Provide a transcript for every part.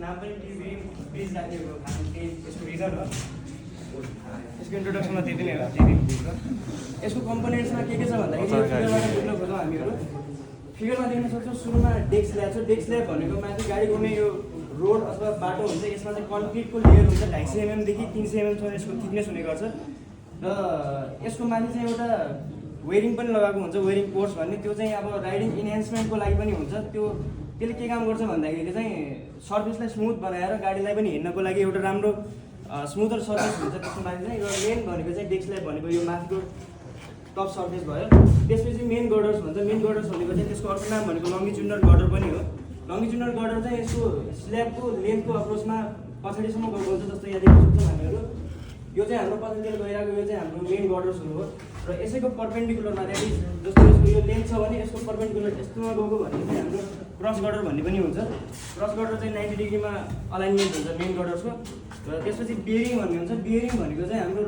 नाम पनि ब्रिज राखिएको खासमा त्यही यसको रिजन हो। यसको इन्ट्रोडक्सनमा त्यति नै हो। यसको कम्पोनेन्ट्समा के छ भन्दाखेरि फिगरबाट बुझ्न खोज्छौँ हामीहरू। फिगरमा देख्न सक्छौँ सुरुमा डेस्क स्ल्याब छ। डेस्क स्ल्याब भनेको माथि गाडी घुम्ने यो रोड अथवा बाटो हुन्छ, यसमा चाहिँ कन्क्रिटको लेयर हुन्छ 250 mm देखि 300 mm सम्म यसको थिकनेस हुने गर्छ र यसको माथि चाहिँ एउटा वेयरिङ पनि लगाएको हुन्छ, वेयरिङ कोर्स भन्ने। त्यो चाहिँ अब राइडिङ इन्हान्समेन्टको लागि पनि हुन्छ। त्यसले के काम गर्छ भन्दाखेरि चाहिँ सर्फेसलाई स्मुथ बनाएर गाडीलाई पनि हिँड्नको लागि एउटा राम्रो स्मुथर सर्फेस हुन्छ त्यसको माथि चाहिँ। र मेन भनेको चाहिँ डेस्क स्ल्याब भनेको यो माथिको टप सर्फेस भयो। त्यसपछि मेन गर्डर्स भन्छ। मेन गर्डर्स भनेको चाहिँ त्यसको अर्को नाम भनेको लङ्गिट्युडनल गर्डर पनि हो। लङ्गिट्युडनल गर्डर चाहिँ यसको स्ल्याबको लेन्थको अप्रोचमा पछाडिसम्म गएको हुन्छ, जस्तो यहाँ देख्न सक्छौँ हामीहरू। यो चाहिँ हाम्रो पछाडितिर गइरहेको यो चाहिँ हाम्रो मेन गर्डर्सहरू हो र यसैको पर्पेन्डिकुलरमा चाहिँ जस्तो यसको यो लेन्थ छ भने यसको पर्पेन्डिकुलर यस्तोमा गएको भनेको चाहिँ हाम्रो क्रस गर्डर भन्ने पनि हुन्छ। क्रस गर्डर चाहिँ 90 डिग्रीमा अलाइनमेन्ट हुन्छ मेन गर्डर्सको। र त्यसपछि बियरिङ भन्ने हुन्छ। बियरिङ भनेको चाहिँ हाम्रो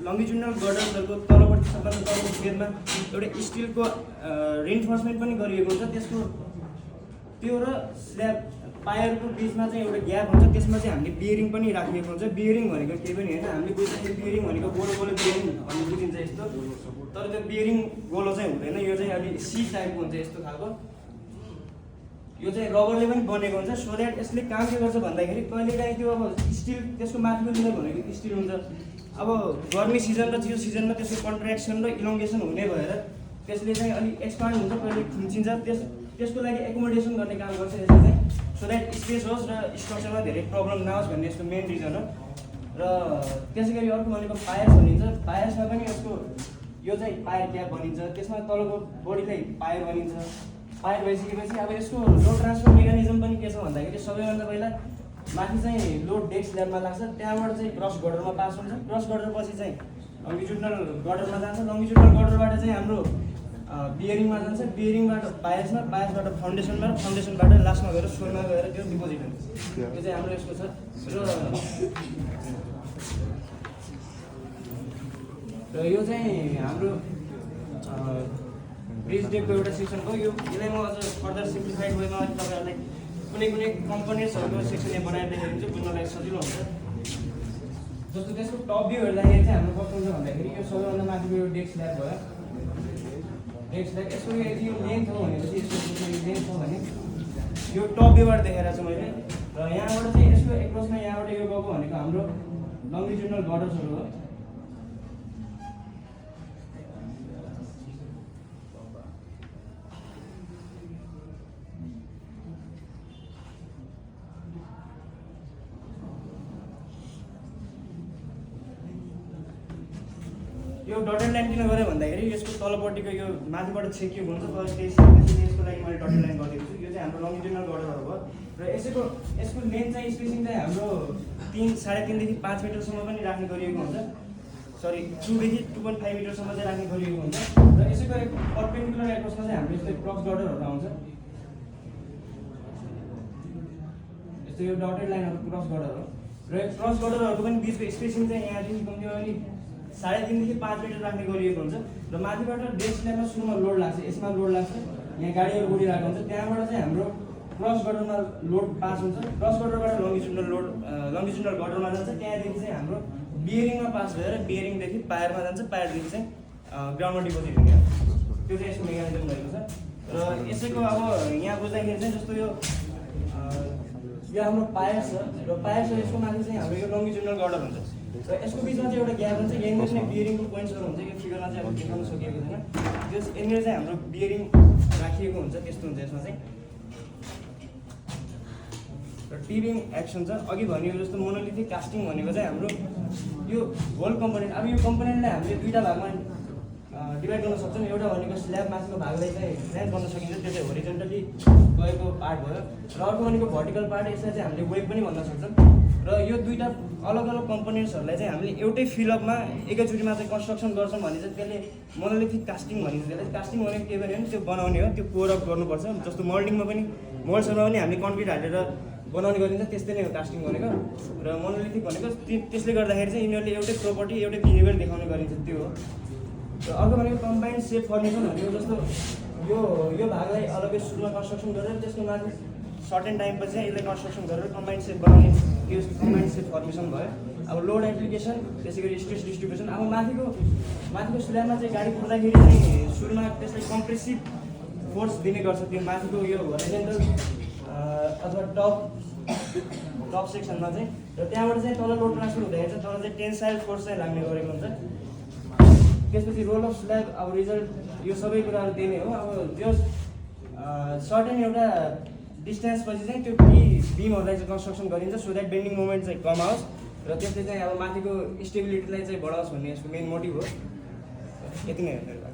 लङ्गिट्युडनल गर्डर्सहरूको तलपट्टि सबभन्दा तलको फेदमा एउटा स्टिलको रिइन्फोर्समेन्ट पनि गरिएको हुन्छ। त्यसको त्यो र स्ल्याब पायरको बिचमा चाहिँ एउटा ग्याप हुन्छ, त्यसमा चाहिँ हामीले बियरिङ पनि राखिएको हुन्छ। बियरिङ भनेको केही पनि होइन, हामीले बुझ्दाखेरि बियरिङ भनेको गोलो गोलो बियरिङ भन्ने बुझिन्छ यस्तो, तर त्यो बियरिङ गोलो चाहिँ हुँदैन। यो चाहिँ अलि सी टाइपको हुन्छ यस्तो खालको। यो चाहिँ रबरले पनि बनेको हुन्छ सो द्याट यसले काम के गर्छ भन्दाखेरि कहिलेकाहीँ त्यो अब स्टिल त्यसको माथिको लेयर भनेको स्टिल हुन्छ। अब गर्मी सिजन र चियो सिजनमा त्यसको कन्ट्र्याक्सन र इलोङ्गेसन हुने भएर त्यसले चाहिँ अलिक एक्सपान्ड हुन्छ, कहिले खुम्चिन्छ। त्यसको लागि एकोमोडेसन गर्ने काम गर्छ यसले चाहिँ, सो द्याट स्पेस होस् र स्ट्रक्चरमा धेरै प्रब्लम नहोस् भन्ने यसको मेन रिजन हो। र त्यसै गरी अर्को भनेको पायर्स भनिन्छ। पायर्समा पनि यसको यो चाहिँ पायर क्याप भनिन्छ, त्यसमा तलको बडीलाई पायर भनिन्छ। पायर भइसकेपछि अब यसको लोड ट्रान्सफर मेकानिजम पनि के छ भन्दाखेरि सबैभन्दा पहिला माथि चाहिँ लोड डेस्क स्ल्याबमा लाग्छ, त्यहाँबाट चाहिँ क्रस गर्डरमा पास हुन्छ। क्रस गर्डर पछि चाहिँ लङ्गिट्युडनल गर्डरमा जान्छ। लङ्गिट्युडनल गर्डरबाट चाहिँ हाम्रो बियरिङमा जान्छ। बियरिङबाट पायर्समा, पायर्सबाट फाउन्डेसनमा, र फाउन्डेसनबाट लास्टमा गएर सोलमा गएर त्यो डिपोजिट हुन्छ। यो चाहिँ हाम्रो यसको छ। र यो चाहिँ हाम्रो ब्रिज डेकको एउटा सेक्सन हो। यसलाई म अझ फर्दर सिम्प्लिफाइड वेमा तपाईँहरूलाई कुनै कुनै कम्पोनेन्ट्सहरूको सेक्सन यहाँ बनाएर देखाइदिन्छु, बुझ्नलाई सजिलो हुन्छ। जस्तो त्यसको टप भ्यू हेर्दाखेरि चाहिँ हाम्रो कस्तो हुन्छ भन्दाखेरि यो सबैभन्दा माथिको यो डेस्क स्ल्याब भयो। डेस्क स्ल्याब यसको यदि यो लेन्थ हो भनेपछि यसको लेन्थ हो भने यो टप भ्यूबाट देखाइरहेको छु मैले। र यहाँबाट चाहिँ यसको एप्रोचमा यहाँबाट यो गएको भनेको हाम्रो लङ्गिट्युडनल गर्डर्सहरू हो। यो डटेड लाइन किन गरेँ भन्दाखेरि यसको तलपट्टिको यो माथिबाट छेकिएको हुन्छ, त्यसको लागि मैले डटेड लाइन गरिदिएको छु। यो चाहिँ हाम्रो लङ्गिट्युडनल गर्डरहरू भयो। र यसको लेन्थ चाहिँ स्पेसिङ चाहिँ हाम्रो 3.5 देखि 5 मिटरसम्म पनि राख्ने गरिएको हुन्छ। सरी 2 देखि 2.5 मिटरसम्म चाहिँ राख्ने गरिएको हुन्छ। र यसैको पर्पेन्डिकुलर एप्रोचमा चाहिँ हाम्रो यस्तो क्रस गर्डरहरू आउँछ। यस्तो यो डटेड लाइनहरू क्रस गर्डर हो। र यो क्रस गर्डरहरूको पनि बिचको स्पेसिङ चाहिँ यहाँदेखि कम्तीमा पनि 3.5 देखि 5 मिटर राख्ने गरिएको हुन्छ। र माथिबाट डेस्क स्ल्याबमा सुरुमा लोड लाग्छ, यसमा लोड लाग्छ, यहाँ गाडीहरू उडिरहेको हुन्छ। त्यहाँबाट चाहिँ हाम्रो क्रस गर्डरमा लोड पास हुन्छ। क्रस गर्डरबाट लङ्गिट्युडनल गर्डरमा जान्छ। त्यहाँदेखि चाहिँ हाम्रो बियरिङमा पास भएर बियरिङदेखि पायरमा जान्छ, पायरदेखि चाहिँ ग्राउन्डमा डिपोजिट हुने। त्यो चाहिँ यसको मेकानिजम रहेको छ। र यसैको अब यहाँ बुझ्दाखेरि चाहिँ जस्तो यो हाम्रो पायर छ र पायर छ, यसको माथि चाहिँ हाम्रो यो लङ्गिट्युडनल गर्डर हुन्छ। र यसको बिचमा चाहिँ एउटा ग्याप हुन्छ। यहाँनिर चाहिँ बियरिङको पोइन्ट्सहरू हुन्छ। यो फिगरमा चाहिँ अब देखाउन सकिएको छैन। यहाँनिर चाहिँ हाम्रो बियरिङ राखिएको हुन्छ, त्यस्तो हुन्छ यसमा चाहिँ। र टिबिङ एक्सन छ। अघि भनिएको जस्तो मोनोलिथिक कास्टिङ भनेको चाहिँ हाम्रो यो होल कम्पोनेन्ट। अब यो कम्पोनेन्टलाई हामीले दुईवटा भागमा डिभाइड गर्न सक्छौँ। एउटा भनेको स्ल्याब माथिको भागलाई चाहिँ फ्ल्याट गर्न सकिन्छ, त्यो चाहिँ होरिजन्टली गएको पार्ट भयो। र अर्को भनेको भर्टिकल पार्ट, यसलाई चाहिँ हामीले वेब पनि भन्न सक्छौँ। र यो दुईवटा अलग अलग कम्पोनेन्ट्सहरूलाई चाहिँ हामीले एउटै फिलअपमा एकैचोटिमा चाहिँ कन्स्ट्रक्सन गर्छौँ भने चाहिँ त्यसले मोनोलिथिक कास्टिङ भनिन्छ। त्यसलाई कास्टिङ भनेको के भने त्यो बनाउने हो, त्यो कोर अप गर्नुपर्छ। जस्तो मोल्डिङमा पनि मोल्ड्सहरूमा पनि हामीले कन्क्रिट हालेर बनाउने गरिन्छ, त्यस्तै नै हो कास्टिङ भनेको। र मोनोलिथिक भनेको त्यसले गर्दाखेरि चाहिँ यिनीहरूले एउटै प्रोपर्टी, एउटै बिहेभियर देखाउने गरिन्छ, त्यो हो। र अर्को भनेको कम्बाइन्ड सेप फर्मेसन भनेको जस्तो यो भागलाई अलग्गै सुरुमा कन्स्ट्रक्सन गरेर त्यसको माथि सर्टेन टाइमपछि चाहिँ यसलाई कन्स्ट्रक्सन गरेर कम्बाइन्ड सेट बनाउने त्यो कम्बाइन्ड सेट फर्मेसन भयो। अब लोड एप्लिकेसन त्यसै गरी स्ट्रेस डिस्ट्रिब्युसन। अब माथिको स्ल्याबमा चाहिँ गाडी कुर्दाखेरि चाहिँ सुरुमा त्यसलाई कम्प्रेसिभ फोर्स दिने गर्छ त्यो माथिको यो होरिजोन्टल अथवा टप सेक्सनमा चाहिँ, र त्यहाँबाट चाहिँ तल लोड ट्रान्सफर हुँदाखेरि चाहिँ तल चाहिँ टेन्साइल फोर्स चाहिँ लाग्ने गरेको हुन्छ। त्यसपछि रोल अफ स्ल्याब अब रिजल्ट यो सबै कुराहरू दिने हो। अब त्यो सर्टेन एउटा डिस्टेन्स पछि चाहिँ त्यो बिमहरूलाई चाहिँ कन्स्ट्रक्सन गरिन्छ सो द्याट बेन्डिङ मोमेन्ट चाहिँ कम आओस् र त्यसले चाहिँ अब माथिको स्टेबिलिटीलाई चाहिँ बढाओस् भन्ने यसको मेन मोटिभ हो। यति नै हो।